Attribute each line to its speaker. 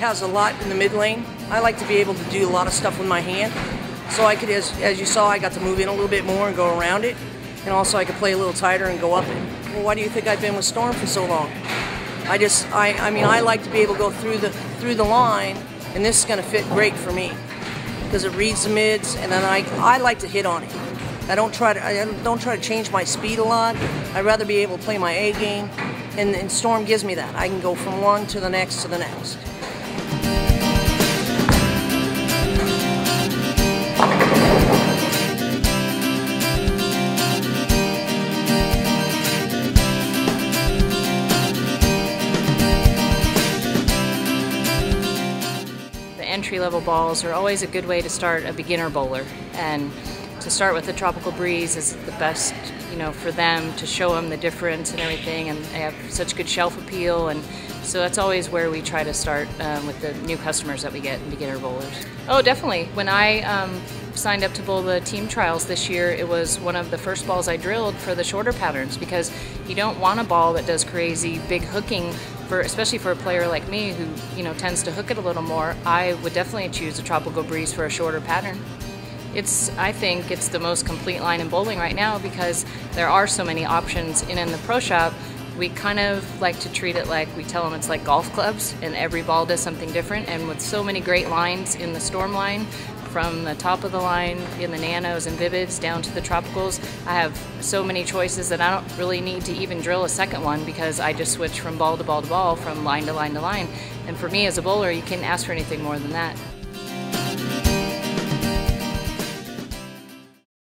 Speaker 1: has a lot in the mid lane. I like to be able to do a lot of stuff with my hand. So I could, as you saw, I got to move in a little bit more and go around it. And also I could play a little tighter and go up it. Well, why do you think I've been with Storm for so long? I mean, I like to be able to go through the line, and this is going to fit great for me because it reads the mids, and then I like to hit on it. I don't try to change my speed a lot. I'd rather be able to play my A game, and Storm gives me that. I can go from one to the next to the next.
Speaker 2: Entry-level balls are always a good way to start a beginner bowler, and to start with the Tropical Breeze is the best, you know, for them, to show them the difference and everything, and they have such good shelf appeal, and so that's always where we try to start with the new customers that we get in beginner bowlers. Oh, definitely. When I signed up to bowl the team trials this year, it was one of the first balls I drilled for the shorter patterns, because you don't want a ball that does crazy big hooking, especially for a player like me who, you know, tends to hook it a little more. I would definitely choose a Tropical Breeze for a shorter pattern. I think it's the most complete line in bowling right now, because there are so many options in the pro shop. We kind of like to treat it like, we tell them it's like golf clubs, and every ball does something different. And with so many great lines in the Storm line, from the top of the line in the Nanos and Vivids down to the Tropicals, I have so many choices that I don't really need to even drill a second one, because I just switch from ball to ball to ball, from line to line to line. And for me as a bowler, you can't ask for anything more than that.